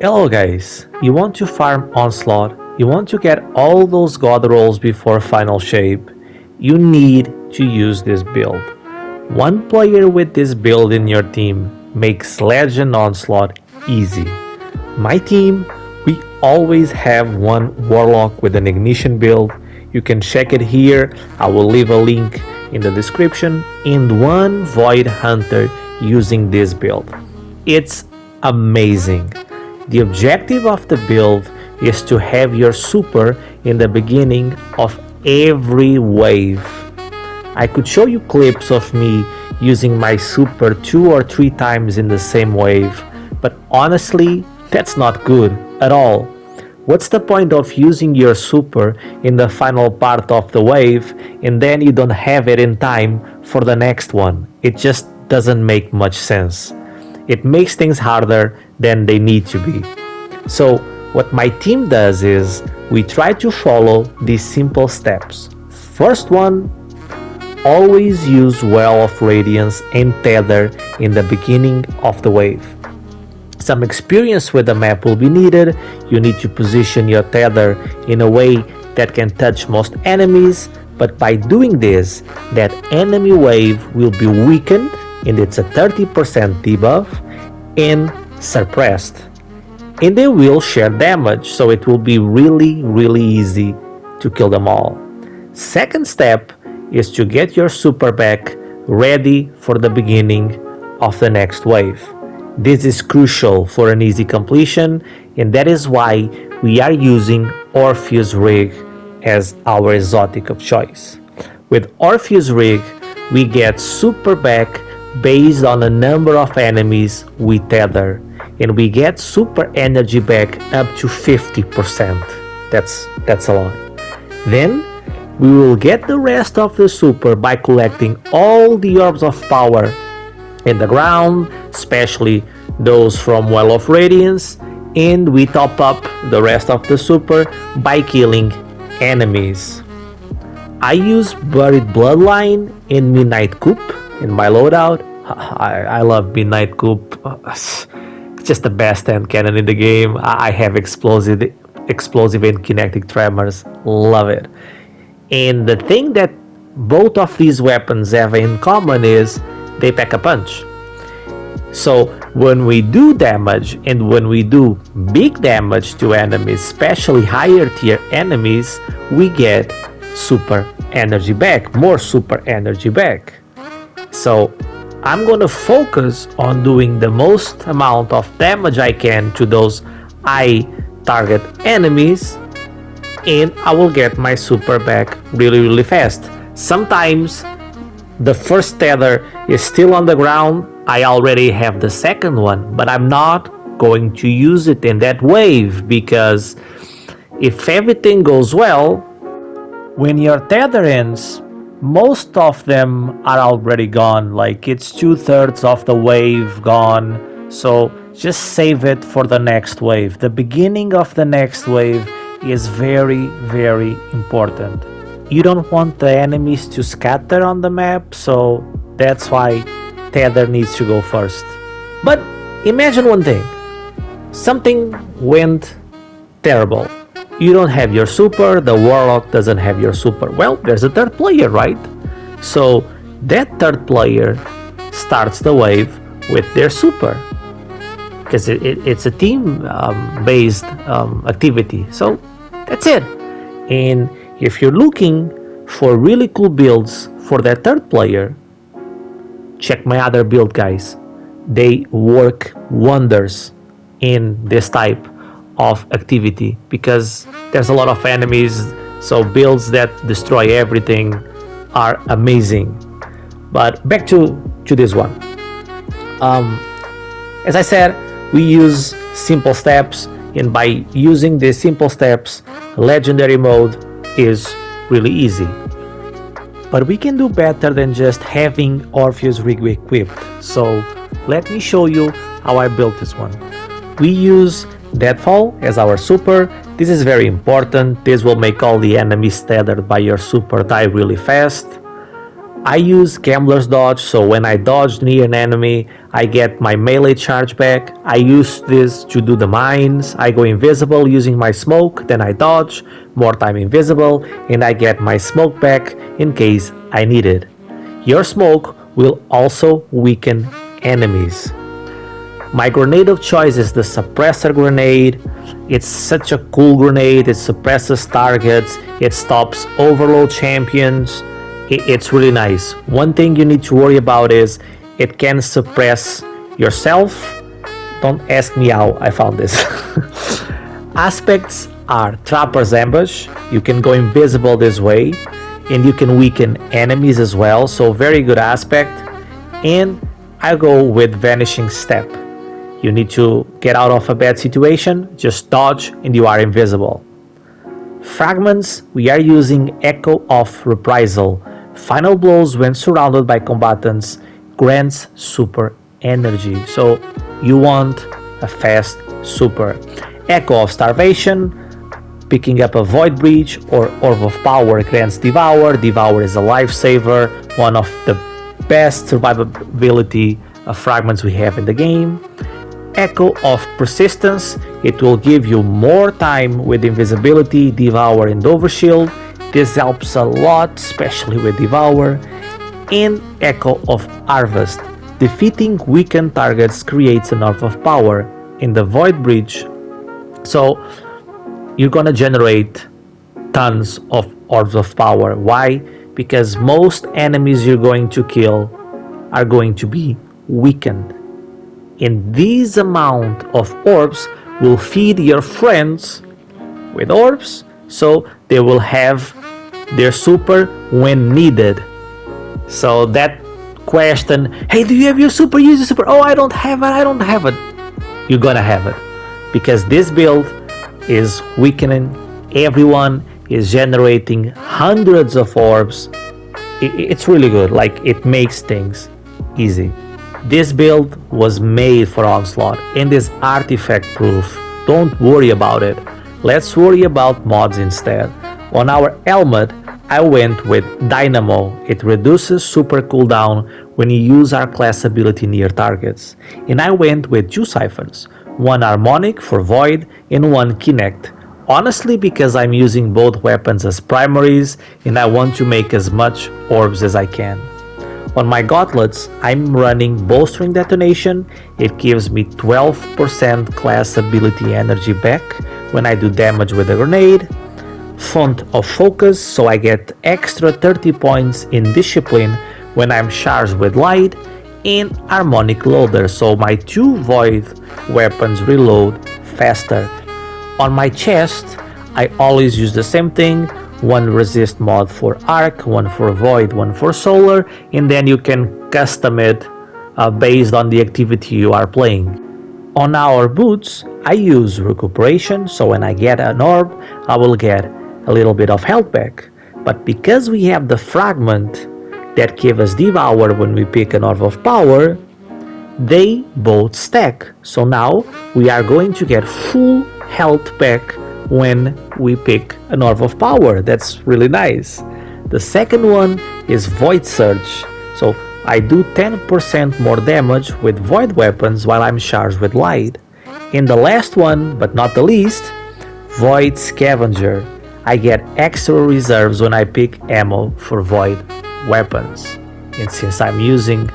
Hello guys, you want to farm Onslaught, you want to get all those god rolls before final shape, you need to use this build. One player with this build in your team makes Legend Onslaught easy. My team, we always have one Warlock with an Ignition build. You can check it here, I will leave a link in the description, and one Void Hunter using this build. It's amazing. The objective of the build is to have your super in the beginning of every wave. I could show you clips of me using my super 2 or 3 times in the same wave, but honestly, that's not good at all. What's the point of using your super in the final part of the wave and then you don't have it in time for the next one? It just doesn't make much sense. It makes things harder than they need to be. So what my team does is we try to follow these simple steps. First one, always use Well of Radiance and Tether in the beginning of the wave. Some experience with the map will be needed. You need to position your tether in a way that can touch most enemies, but by doing this, that enemy wave will be weakened and it's a 30% debuff and suppressed. And they will share damage, so it will be really easy to kill them all. Second step is to get your super back ready for the beginning of the next wave. This is crucial for an easy completion, and that is why we are using Orpheus Rig as our exotic of choice. With Orpheus Rig, we get super back based on a number of enemies we tether, and we get super energy back up to 50%. That's a lot. Then we will get the rest of the super by collecting all the orbs of power in the ground, especially those from Well of Radiance, and we top up the rest of the super by killing enemies. I use Buried Bloodline and Midnight Coup in my loadout. I love Midnight Coup. It's just the best hand cannon in the game. I have explosive and kinetic tremors. Love it. And the thing that both of these weapons have in common is they pack a punch. So when we do damage and when we do big damage to enemies, especially higher tier enemies, we get super energy back, more super energy back. So I'm gonna focus on doing the most amount of damage I can to those high target enemies, and I will get my super back really fast. Sometimes the first tether is still on the ground, I already have the second one, but I'm not going to use it in that wave, because if everything goes well, when your tether ends, most of them are already gone, like it's 2/3 of the wave gone, so just save it for the next wave. The beginning of the next wave is very important. You don't want the enemies to scatter on the map, so that's why tether needs to go first. But imagine one thing, something went terrible. You don't have your super, the Warlock doesn't have your super. Well, there's a third player, right? So that third player starts the wave with their super, because it's a team based activity. So that's it. And if you're looking for really cool builds for that third player, check my other build, guys. They work wonders in this type of activity because there's a lot of enemies, so builds that destroy everything are amazing. But back to this one. As I said, we use simple steps, and by using these simple steps, legendary mode is really easy. But we can do better than just having Orpheus Rig equipped. So let me show you how I built this one. We use Deadfall as our super. This is very important. This will make all the enemies tethered by your super die really fast. I use Gambler's Dodge, so when I dodge near an enemy, I get my melee charge back. I use this to do the mines. I go invisible using my smoke, then I dodge, more time invisible, and I get my smoke back in case I need it. Your smoke will also weaken enemies. My grenade of choice is the suppressor grenade. It's such a cool grenade. It suppresses targets. It stops overload champions. It's really nice. One thing you need to worry about is it can suppress yourself. Don't ask me how I found this. Aspects are Trapper's Ambush. You can go invisible this way, and you can weaken enemies as well, so very good aspect. And I go with Vanishing Step. You need to get out of a bad situation, just dodge and you are invisible. Fragments, we are using Echo of Reprisal. Final blows when surrounded by combatants grants super energy, so you want a fast super. Echo of Starvation, picking up a Void Breach or Orb of Power grants Devour. Devour is a lifesaver, one of the best survivability fragments we have in the game. Echo of Persistence, it will give you more time with Invisibility, Devour and Overshield. This helps a lot, especially with Devour. And Echo of Harvest, defeating weakened targets creates an Orb of Power in the Void Breach. So you're gonna generate tons of Orbs of Power. Why? Because most enemies you're going to kill are going to be weakened. And this amount of orbs will feed your friends with orbs, so they will have their super when needed. So that question, hey, do you have your super? Use your super. Oh, I don't have it. You're gonna have it. Because this build is weakening everyone, is generating hundreds of orbs. It's really good, like it makes things easy. This build was made for Onslaught and is artifact proof. Don't worry about it. Let's worry about mods instead. On our helmet, I went with Dynamo. It reduces super cooldown when you use our class ability near targets. And I went with 2 siphons, one Harmonic for Void and one Kinect. Honestly, because I'm using both weapons as primaries and I want to make as much orbs as I can. On my gauntlets, I'm running Bolstering Detonation. It gives me 12% class ability energy back when I do damage with a grenade. Font of Focus, so I get extra 30 points in Discipline when I'm charged with light. And Harmonic Loader, so my 2 Void weapons reload faster. On my chest, I always use the same thing. One resist mod for arc, one for void, one for solar, and then you can custom it based on the activity you are playing. On our boots, I use recuperation, so when I get an orb, I will get a little bit of health back. But because we have the fragment that give us Devour when we pick an Orb of Power, they both stack. So now we are going to get full health back when we pick an Orb of Power. That's really nice. The second one is Void Surge. So I do 10% more damage with Void weapons while I'm charged with light. In the last one, but not the least, Void Scavenger. I get extra reserves when I pick ammo for Void weapons. And since I'm using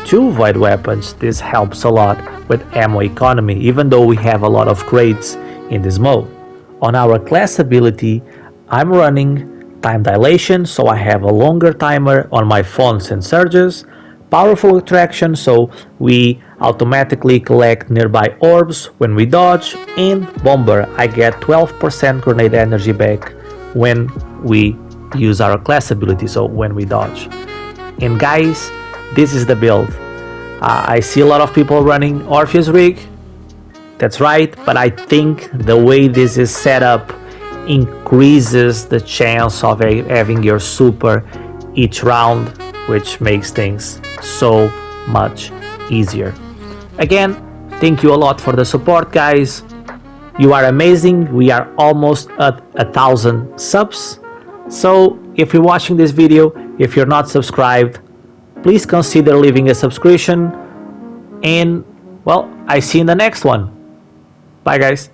2 Void weapons, this helps a lot with ammo economy, even though we have a lot of crates in this mode. On our class ability, I'm running Time Dilation, so I have a longer timer on my fonts and surges. Powerful Attraction, so we automatically collect nearby orbs when we dodge. And Bomber, I get 12% grenade energy back when we use our class ability, so when we dodge. And guys, this is the build. I see a lot of people running Orpheus Rig. That's right, but I think the way this is set up increases the chance of having your super each round, which makes things so much easier. Again, thank you a lot for the support, guys. You are amazing. We are almost at 1,000 subs. So if you're watching this video, if you're not subscribed, please consider leaving a subscription. And well, I see you in the next one. Bye guys.